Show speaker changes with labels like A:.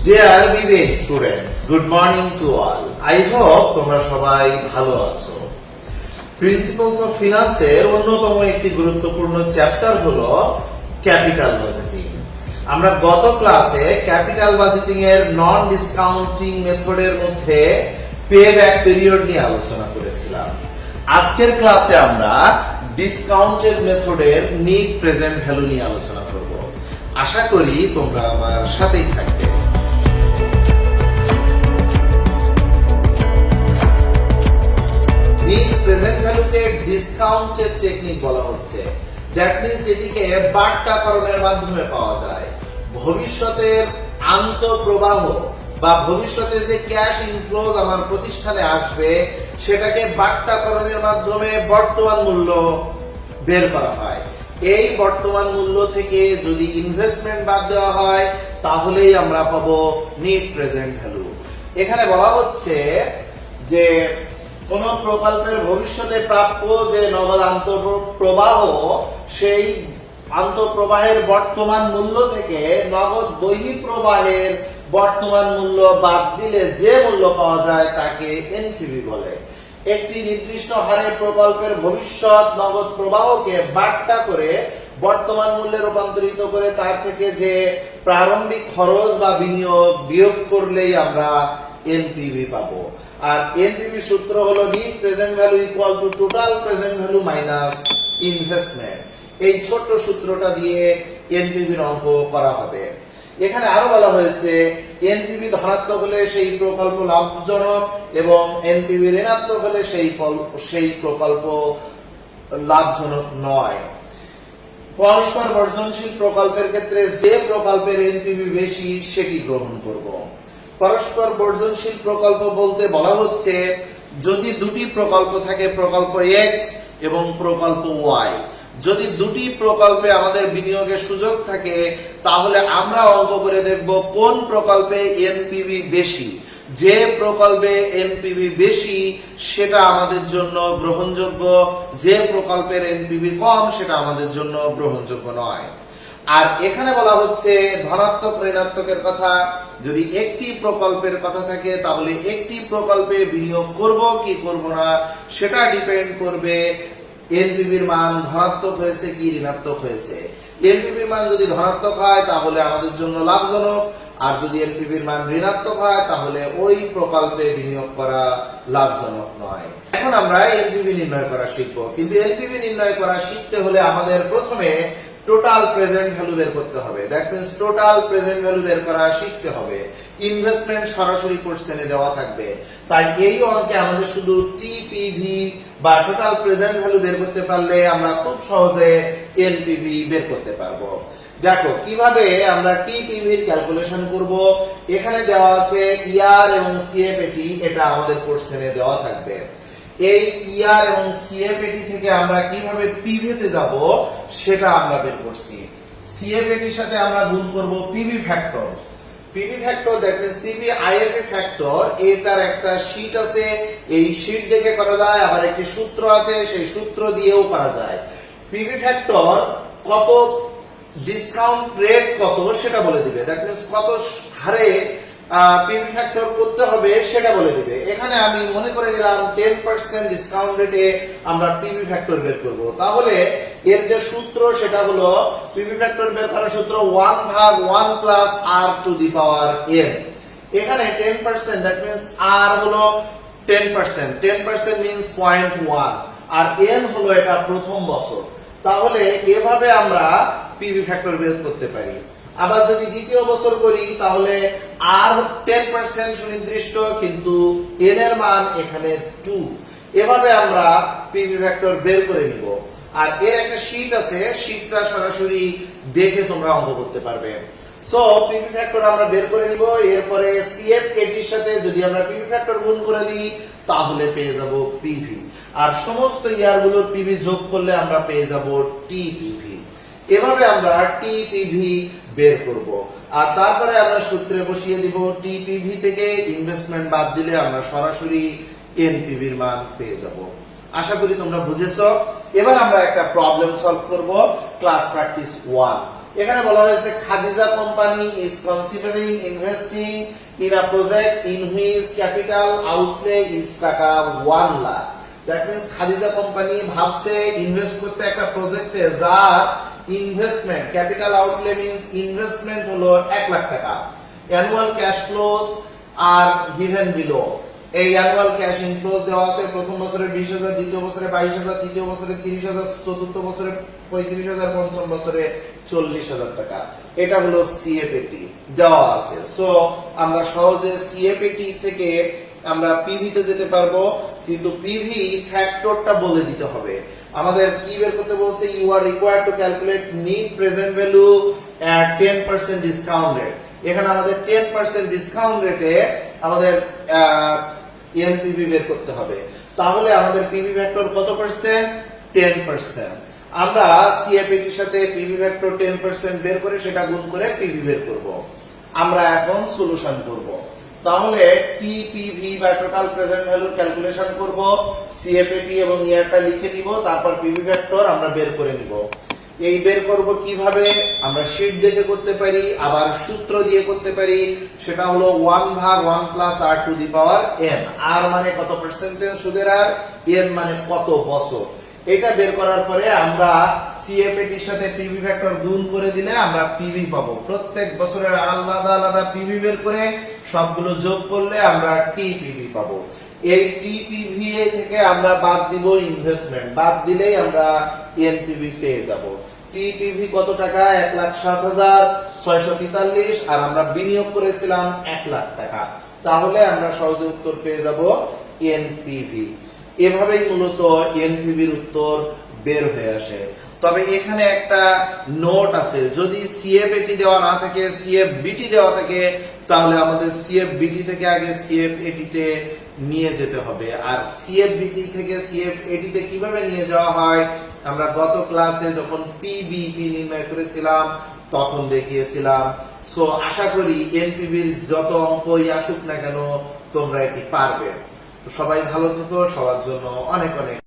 A: Dear BBA students, good morning to all. I hope তোমরা সবাই ভালো আছো। প্রিন্সিপালস অফ ফিনান্সের অন্যতম একটি গুরুত্বপূর্ণ চ্যাপ্টার হলো ক্যাপিটাল বাজেটিং। আমরা গত ক্লাসে ক্যাপিটাল বাজেটিং এর নন ডিসকাউন্টিং মেথডের মধ্যে পে ব্যাক পিরিয়ড নিয়ে আলোচনা করেছিলাম। আজকের ক্লাসে আমরা ডিসকাউন্টেড মেথডের নিট প্রেজেন্ট ভ্যালু নিয়ে আলোচনা করব। আশা করি তোমরা আমার সাথেই থাকবে। নিট প্রেজেন্ট ভ্যালুকে ডিসকাউন্টেড টেকনিক বলা হচ্ছে। দ্যাট মিন্স এটিকে বাট্টাকরণের মাধ্যমে পাওয়া যায়। ভবিষ্যতের আন্তঃপ্রবাহ বা ভবিষ্যতে যে ক্যাশ ইনফ্লোজ আমার প্রতিষ্ঠানে আসবে সেটাকে বাট্টাকরণের মাধ্যমে বর্তমান মূল্য বের করা হয়। এই বর্তমান মূল্য থেকে যদি ইনভেস্টমেন্ট বাদ দেওয়া হয় তাহলেই আমরা পাবো নিট প্রেজেন্ট ভ্যালু। এখানে বলা হচ্ছে যে কোন প্রকল্পের ভবিষ্যতে প্রাপ্য যে নগদ আন্তঃপ্রবাহ সেই আন্তঃপ্রবাহের বর্তমান মূল্য থেকে নগদ বহিঃপ্রবাহের বর্তমান মূল্য বাদ দিলে যে মূল্য পাওয়া যায় তাকে এনপিভি বলে। একটি নির্দিষ্ট হারে প্রকল্পের ভবিষ্যৎ নগদ প্রবাহকে বাট্টা করে বর্তমান মূল্যে রূপান্তরিত করে তার থেকে যে প্রারম্ভিক খরচ বা বিনিয়োগ বিয়োগ করলেই আমরা এনপিভি পাবো। আর এনপিভি সূত্র হলো net present value equal to total present value minus investment. এই ছোট্ট সূত্রটা দিয়ে এনপিভির অঙ্ক করা হবে। এখানে আরো বলা হয়েছে এনপিভি ধনাত্মক হলে সেই প্রকল্প লাভজনক এবং এনপিভি ঋণাত্মক হলে সেই প্রকল্প লাভজনক নয়। পরস্পর বর্জনশীল প্রকল্পের ক্ষেত্রে যে প্রকল্পের এনপিভি বেশি সেটি গ্রহণ করব। পরস্পর বর্জনশীল প্রকল্প বলতে বলা হচ্ছে যদি দুটি প্রকল্প থাকে, প্রকল্প এক্স এবং প্রকল্প ওয়াই, যদি দুটি প্রকল্পে আমাদের বিনিয়োগের সুযোগ থাকে তাহলে আমরা অঙ্ক করে দেখব কোন প্রকল্পে এনপিভি বেশি। যে প্রকল্পে এনপিভি বেশি সেটা আমাদের জন্য গ্রহণযোগ্য, যে প্রকল্পের এনপিভি কম সেটা আমাদের জন্য গ্রহণযোগ্য নয়। আর এখানে বলা হচ্ছে ধনাত্মক ঋণাত্মকের কথা। যদি একটি প্রকল্পের কথা থাকে তাহলে একটি প্রকল্পে বিনিয়োগ করব কি করব না সেটা ডিপেন্ড করবে এনপিভির মান ধনাত্মক হয়েছে কি ঋণাত্মক হয়েছে। এনপিভির মান যদি ধনাত্মক হয় তাহলে আমাদের জন্য লাভজনক, আর যদি এনপিভির মান ঋণাত্মক হয় তাহলে ওই প্রকল্পে বিনিয়োগ করা লাভজনক নয়। এখন আমরা এনপিভি নির্ণয় করা শিখব, কিন্তু এনপিভি নির্ণয় করা শিখতে হলে আমাদের প্রথমে টোটাল প্রেজেন্ট ভ্যালু বের করতে হবে। That means total present value বের করা শিখতে হবে। ইনভেস্টমেন্ট সরাসরি কোশ্চেনে দেওয়া থাকবে, তাই এই অঙ্কে আমাদের শুধু টিপিভি বা টোটাল প্রেজেন্ট ভ্যালু বের করতে পারলে আমরা খুব সহজে এনপিভি বের করতে পারবো। দেখো কিভাবে আমরা টিপিভি ক্যালকুলেশন করব। এখানে দেওয়া আছে ইয়ার এবং সিএফএটি, এটা আমাদের কোশ্চেনে দেওয়া থাকবে। এই ইয়ার এবং সিএফএটি থেকে আমরা কিভাবে পিভিতে যাব সেটা আমরা বের করছি। সিএফএটির সাথে আমরা গুণ করব PV factor. PV factor that means PV IFA factor, এটার একটা শীট আছে, এই শীট দেখে করা যায়, আবার একটি সূত্র আছে সেই সূত্র দিয়েও করা যায়। পিভি ফ্যাক্টর কত, ডিসকাউন্ট রেট কত সেটা বলে দিবে। দ্যাট মিন্স কত হারে পিভি ফ্যাক্টর করতে হবে সেটা বলে দিবে। এখানে আমি মনে করে নিলাম 10% ডিসকাউন্ট রেটে আমরা পিভি ফ্যাক্টর বের করব। তাহলে এর যে সূত্র সেটা হলো পিভি ফ্যাক্টর বের করার সূত্র 1 ভাগ 1 plus r to the power n। এখানে 10% দ্যাট মিন্স r হলো 10%, 10% মিন্স 0.1 আর n হলো এটা প্রথম বছর। তাহলে এভাবে আমরা পিভি ফ্যাক্টর বের করতে পারি। আবার যদি দ্বিতীয় বছর করি তাহলে আর 10% সুনির্দিষ্ট, কিন্তু n এর মান এখানে 2। এভাবে আমরা পিভি ফ্যাক্টর বের করে নিব। আর এর একটা শীট আছে, শীটটা সরাসরি দেখে তোমরা অঙ্ক করতে পারবে। সো পিভি ফ্যাক্টর আমরা বের করে নিব। এরপরে সিএফএটির সাথে যদি আমরা পিভি ফ্যাক্টর গুণ করে দিই তাহলে পেয়ে যাব পিভি, আর সমস্ত ইয়ারগুলোর পিভি যোগ করলে আমরা পেয়ে যাব টিপিভি। এভাবে আমরা টিপিভি বের করব। আর তারপরে আমরা সূত্রে বসিয়ে দিব। টিপিভি থেকে ইনভেস্টমেন্ট বাদ দিলে আমরা সরাসরি এনপিভির মান পেয়ে যাব। আশা করি তোমরা বুঝেছো। এবার আমরা একটা প্রবলেম সলভ করব, ক্লাস প্র্যাকটিস 1। এখানে বলা হয়েছে Khadija company is considering investing in a project in which capital outlay is টাকা 1 lakh. That means Khadija company ভাবছে ইনভেস্ট করতে একটা প্রজেক্টে, যার investment capital outlay means investment হলো 1 লাখ টাকা। Annual cash flows are given below. এই অ্যানুয়াল ক্যাশ ইনফ্লোস দেওয়া আছে, প্রথম বছরে 20,000, দ্বিতীয় বছরে 22,000, তৃতীয় বছরে 30,000, চতুর্থ বছরে 35,000, পঞ্চম বছরে 40,000 টাকা। এটা হলো সিএপএটি দেওয়া আছে। সো আমরা সহজে সিএপএটি থেকে আমরা পিভি তে যেতে পারবো, কিন্তু পিভি ফ্যাক্টরটা বলে দিতে হবে। আমাদের কি বের করতে বলছে, you are required to calculate net present value at 10% discount rate. এখানে আমাদের 10% ডিসকাউন্ট রেটে আমাদের এনপিভি বের করতে হবে। তাহলে আমাদের পিভি ফ্যাক্টর কত পার্সেন্ট? 10%। আমরা সিএপএটির সাথে পিভি ফ্যাক্টর 10% বের করে সেটা গুণ করে পিভি বের করব। আমরা এখন সলিউশন করব। তাহলে টিপিভি বা টোটাল প্রেজেন্ট ভ্যালু ক্যালকুলেশন করব, সিএপএটি এবং ইয়ারটা লিখে নিব, তারপর পিভি ফ্যাক্টর আমরা বের করে নিব। এই বের করব কিভাবে? আমরা শীট দেখে করতে পারি, আবার সূত্র দিয়ে করতে পারি। সেটা হলো 1 ভাগ 1 plus r to the power n। r মানে কত পার্সেন্টেজ সুদের হার, n মানে কত বছর। এটা বের করার পরে আমরা সিএপএটির সাথে পিভি ফ্যাক্টর গুণ করে দিলে আমরা পিভি পাবো। প্রত্যেক বছরের আলাদা আলাদা পিভি বের করে সবগুলো যোগ করলে আমরা টিপিভি পাবো। এই টিপিভি থেকে আমরা বাদ দিব ইনভেস্টমেন্ট, বাদ দিলেই আমরা এনপিভি পেয়ে যাব। টিপিভি কত টাকা? 1,07,643, আর আমরা বিনিয়োগ করেছিলাম 1 লাখ টাকা। তাহলে আমরা সহজে উত্তর পেয়ে যাব এনপিভি। এভাবেই মূলত এনপিভির উত্তর বের হয়ে আসে। তবে এখানে একটা নোট আছে, যদি সিএফএটি দেওয়া না থাকে, সিএফবিটি দেওয়া থাকে, তাহলে আমাদের সিএফবিটি থেকে আগে সিএফএটি তে নিয়ে যেতে হবে। আর সিএফবিটি থেকে সিএফএটি তে কিভাবে নিয়ে যাওয়া হয় আমরা গত ক্লাসে যখন পিবিপি নির্ণয় করেছিলাম তখন দেখিয়েছিলাম। সো আশা করি এনপিভির যত অঙ্কই আসুক না কেন তোমরা এটি পারবে। সবাই ভালো থেকো, সবার জন্য অনেক অনেক